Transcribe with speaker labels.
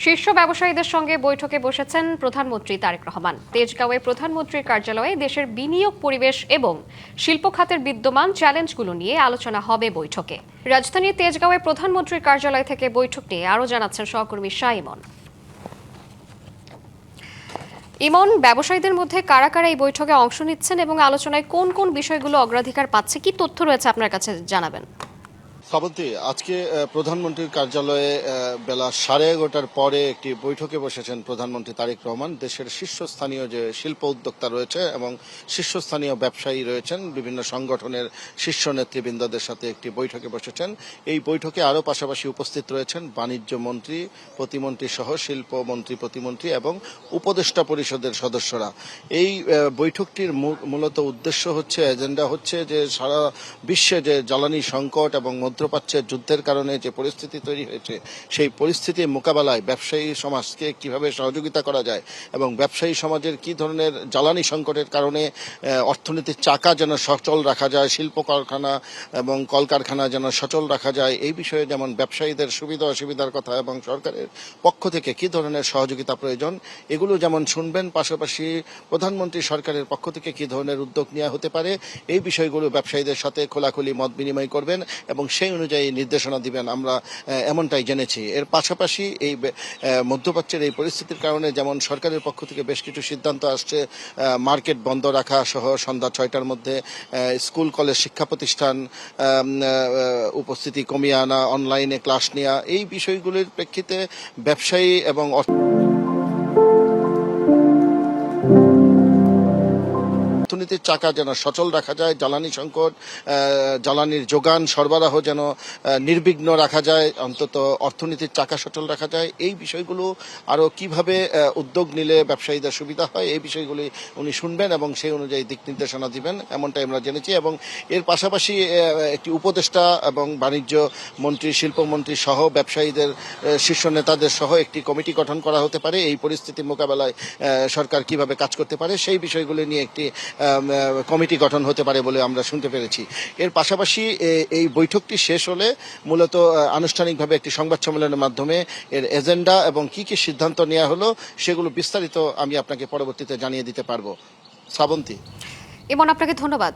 Speaker 1: শীর্ষ ব্যবসায়ীদের সঙ্গে বৈঠকে বসেছেন প্রধানমন্ত্রী তারেক রহমান। তেজগাঁওয়ে প্রধানমন্ত্রীর কার্যালয়ে দেশের বিনিয়োগ পরিবেশ এবং শিল্প খাতের বিদ্যমান চ্যালেঞ্জগুলো নিয়ে আলোচনা হবে বৈঠকে। রাজধানীর তেজগাঁওয়ে প্রধানমন্ত্রীর কার্যালয় থেকে বৈঠক নিয়ে আরও জানাচ্ছেন সহকর্মী শাহ ইমন। ইমন, ব্যবসায়ীদের মধ্যে কারা কারা এই বৈঠকে অংশ নিচ্ছেন এবং আলোচনায় কোন কোন বিষয়গুলো অগ্রাধিকার পাচ্ছে, কি তথ্য রয়েছে আপনার কাছে জানাবেন?
Speaker 2: শ্রাবন্তী, আজকে প্রধানমন্ত্রীর কার্যালয়ে বেলা 11:30টার পরে একটি বৈঠকে বসেছেন প্রধানমন্ত্রী তারেক রহমান। দেশের শীর্ষস্থানীয় যে শিল্প উদ্যোক্তা রয়েছে এবং শীর্ষস্থানীয় ব্যবসায়ী রয়েছেন, বিভিন্ন সংগঠনের শীর্ষ নেতৃবৃন্দদের সাথে একটি বৈঠকে বসেছেন। এই বৈঠকে আরও পাশাপাশি উপস্থিত রয়েছেন বাণিজ্য মন্ত্রী, প্রতিমন্ত্রী সহ শিল্প মন্ত্রী, প্রতিমন্ত্রী এবং উপদেষ্টা পরিষদের সদস্যরা। এই বৈঠকটির মূলত উদ্দেশ্য হচ্ছে, এজেন্ডা হচ্ছে যে সারা বিশ্বে যে জ্বালানি সংকট এবং মধ্যপ্রাচ্যের যুদ্ধের কারণে যে পরিস্থিতি তৈরি হয়েছে, সেই পরিস্থিতির মোকাবেলায় ব্যবসায়ী সমাজকে কিভাবে সহযোগিতা করা যায় এবং ব্যবসায়ী সমাজের কি ধরনের জ্বালানি সংকটের কারণে অর্থনীতির চাকা যেন সচল রাখা যায়, শিল্প কারখানা এবং কলকারখানা যেন সচল রাখা যায়, এই বিষয়ে যেমন ব্যবসায়ীদের সুবিধা অসুবিধার কথা এবং সরকারের পক্ষ থেকে কি ধরনের সহযোগিতা প্রয়োজন, এগুলো যেমন শুনবেন, পাশাপাশি প্রধানমন্ত্রী সরকারের পক্ষ থেকে কি ধরনের উদ্যোগ নেওয়া হতে পারে, এই বিষয়গুলো ব্যবসায়ীদের সাথে খোলাখুলি মত বিনিময় করবেন এবং সেই অনুযায়ী নির্দেশনা দিবেন, আমরা এমনটাই জেনেছি। এর পাশাপাশি এই মধ্যপ্রাচ্যের এই পরিস্থিতির কারণে যেমন সরকারের পক্ষ থেকে বেশ কিছু সিদ্ধান্ত আসছে, মার্কেট বন্ধ রাখা সহ সন্ধ্যা 6টার মধ্যে স্কুল কলেজ শিক্ষা প্রতিষ্ঠান উপস্থিতি কমিয়ে আনা, অনলাইনে ক্লাস নেওয়া, এই বিষয়গুলির প্রেক্ষিতে ব্যবসায়ী এবং অর্থনীতির চাকা যেন সচল রাখা যায়, জ্বালানি সংকট, জ্বালানির যোগান সরবরাহ যেন নির্বিঘ্ন রাখা যায়, অন্তত অর্থনীতির চাকা সচল রাখা যায়, এই বিষয়গুলো আরও কিভাবে উদ্যোগ নিলে ব্যবসায়ীদের সুবিধা হয়, এই বিষয়গুলি উনি শুনবেন এবং সেই অনুযায়ী দিক নির্দেশনা দিবেন, এমনটাই আমরা জেনেছি। এবং এর পাশাপাশি একটি উপদেষ্টা এবং বাণিজ্য মন্ত্রী, শিল্পমন্ত্রী সহ ব্যবসায়ীদের শীর্ষ নেতাদের সহ একটি কমিটি গঠন করা হতে পারে, এই পরিস্থিতি মোকাবেলায় সরকার কিভাবে কাজ করতে পারে সেই বিষয়গুলি নিয়ে একটি কমিটি গঠন হতে পারে বলে আমরা শুনতে পেরেছি। এর পাশাপাশি এই বৈঠকটি শেষ হলে মূলত আনুষ্ঠানিকভাবে একটি সংবাদ সম্মেলনের মাধ্যমে এর এজেন্ডা এবং কি কি সিদ্ধান্ত নেওয়া হলো সেগুলো বিস্তারিত আমি আপনাকে পরবর্তীতে জানিয়ে দিতে পারবো। শ্রাবন্তী।
Speaker 1: ইমন, আপনাকে ধন্যবাদ।